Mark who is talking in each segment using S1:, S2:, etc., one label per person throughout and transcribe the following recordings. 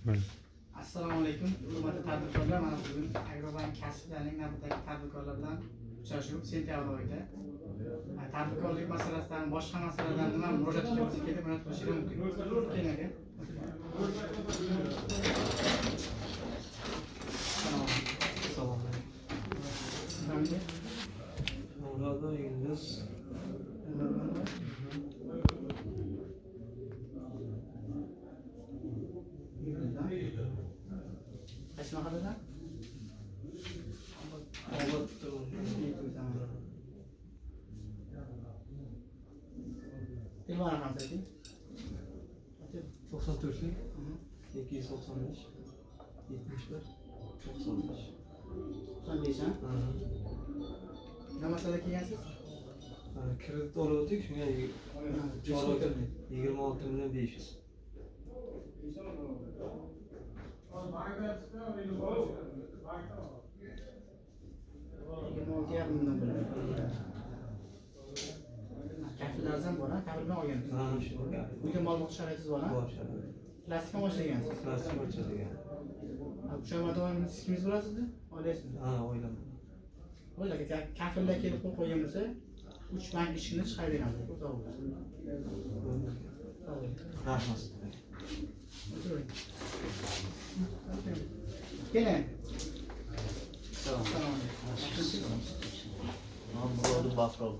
S1: Assalomu alaykum, hurmatli tadbirkorlar. Mana bugun Agrobank kasblarining navbatdagi tadbirkorlar bilan uchrashuv sentyabr oyida. Tadbirkorlik masalasidan, boshqa masalalardan nima murojaat qilishingizga kelib, murojaat qilishingiz mumkin. Keling aka.
S2: Assalomu alaykum. Murado Yunus.
S1: Qaysi mahallada? Telefon raqamingizni ayting.
S2: 94 295 71 95.
S1: 95 ha? Nima masala kelgansiz?
S2: Kredit oldik, shunga 26 million 500. Kafillardan bor, kafildan olgansiz. Uyga mol boqish sharoitingiz bor, plastikdan boshlagansiz. Plastik ochadigan.
S1: Pushaymatoyingiz kimingiz bo'lasizmi? Oilasizmi?
S2: Oilaman.
S1: O'ylaga kafillar kelib qo'l qo'ygan bo'lsa, 3 bank ishini chiqaraveramiz.
S2: Rahmat.
S1: Keling.
S3: Assalomu alaykum. Bakrov.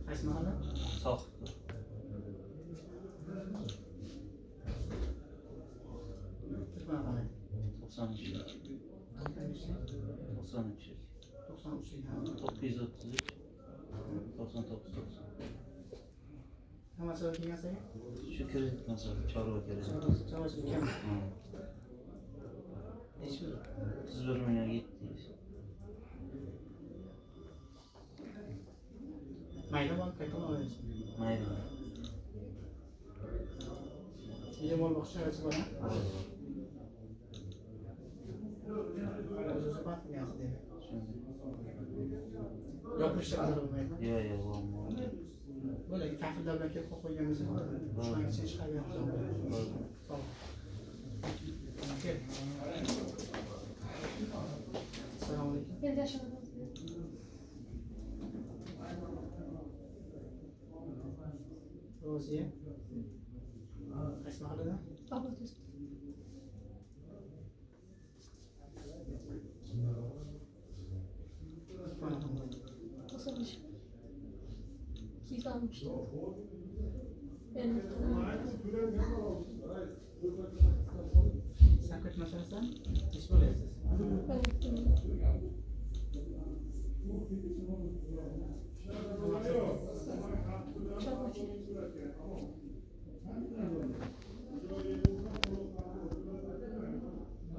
S1: Qaysi mahalla?
S3: Sog'.
S1: Telefon raqami.
S3: 93. 933 99 90.
S1: Nima sabab kelgansiz?
S3: Shu kredit masalasi chorva kerak.
S1: Javob kam.
S3: 31 million 700.
S1: Mayda bor, qaytib olasiz.
S3: Mayli.
S1: Uyga mol boqish sharoiti bor, ha? O'zingiz band qilgansiz. Yopishni qadar bo'lmaydi.
S3: Yo'q,
S1: Böyle kafirlar bilan kelib qo'ygan bo'lsa, shuning uchun chiqarganmiz. Sog'. Kel. Assalomu alaykum. Roziya. Qaysi mahallada? Sen kaç maşalısın? Hiç böyle yapsın.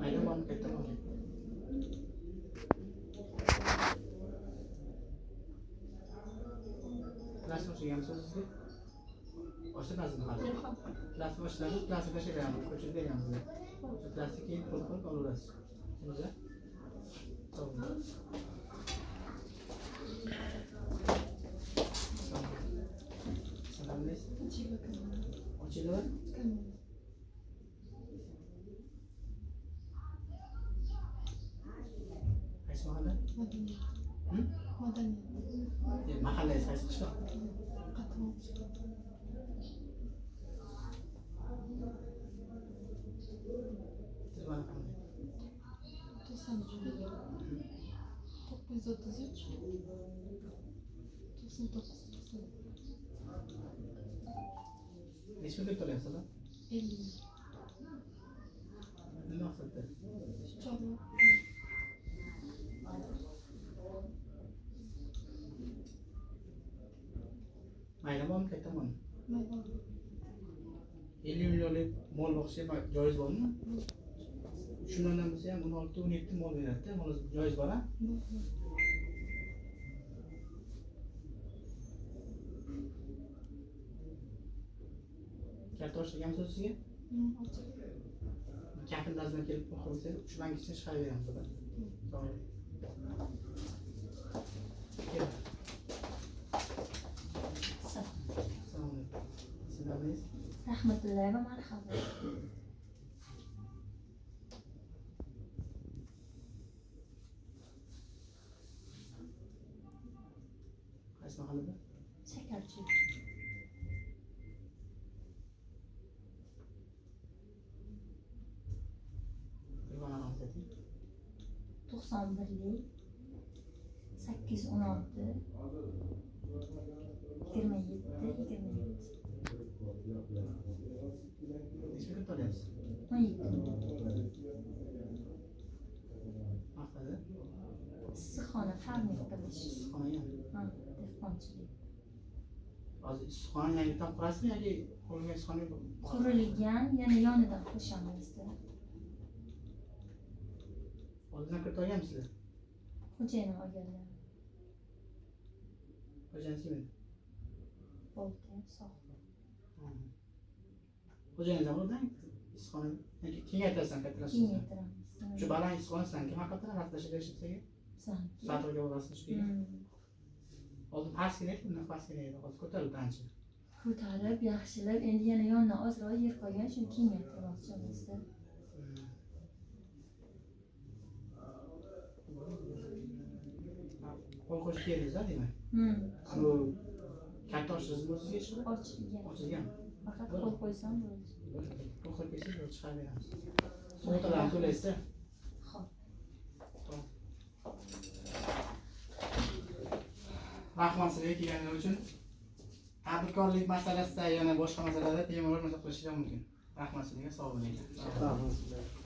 S1: Aynen bana kaçtım olacak. Nasıl olacak siz? Başta nasıl hali? Plastik başlarınız plastik başa gelmiş. Koçun değil yalnız. Plastik iyi kol oluruz. Güzel. Tamam. Selam ne? Açılı var. Kaç mahalle? Mahalle sayısı kaç? Telefon raqami.
S4: 933 99
S1: Neçme deb to'layapsiz?
S4: 50
S1: Nima maqsadda?
S4: chorva
S1: Mayda bormi, katta bormi?
S4: mayda
S1: 50 millionlik mol boqishga joiz bormi? Shundan bo'lsa ham 16-17 mol beradi-da, mol joiz bor-a? Katta oshlaganmisiz sizga? Kafillardan kelib qo'ysa, 3 bank ichini chiqaraveramiz ular. To'g'ri. Kel. ismingiz?
S4: Rahmatullayeva marhaba.
S1: Qaysi mahallada?
S4: Shakarchi.
S1: Telefon raqamingizni ayting.
S4: 91lik 816 27 27
S1: Necha kun to'layapsiz?
S4: 17
S1: Maqsadi?
S4: issiqxona farming qilish.
S1: Issiqxonaga.
S4: Ha, dehqonchilik.
S1: Hozir issiqxonani yangidan qurasizmi yoki qurilgan issiqxona yo'qmi?
S4: Qurilgan, yana yonidan qo'shamizda.
S1: Oldindan kiritib olganmisizlar?
S4: Xo'jayinim olganlar.
S1: Xo'jayingiz kim edi?
S4: Bo'ldi, sog'.
S1: Xo'jayingiz ham o'rdan issiqxona yoki kengaytirasan, kattalashish.
S4: Kengaytiramiz.
S1: Shu baland issiqxonasidan kim haqiqatan rastlashib berishibsiz?
S4: Sanki.
S1: Satrga bo'lasiz shu. Oldin pastgina edi, bundan pastgina edi. Hozir ko'tarildi ancha.
S4: Ko'tarib, yaxshilab, endi yana yonidan ozroq yer qolgan, shuni kengaytirmoqchimizda.
S1: Qo'l qo'shib keldingiz-a, demak. Shu katta ochisizmi o'zingizga ishni?
S4: Ochilgan.
S1: Ochilgan.
S4: Faqat qo'l qo'ysam bo'ldi.
S1: Qo'l qo'yib kelsangiz, chiqarib beramiz. Sug'urtalarni to'laysiz-a?
S4: Xo'p.
S1: Rahmat sizlarga kelganingiz uchun. Tadbirkorlik masalasida yana boshqa masalalarda bemalol murojaat qilishingiz mumkin. Rahmat sizlarga, sog' bo'ling.
S2: Rahmat.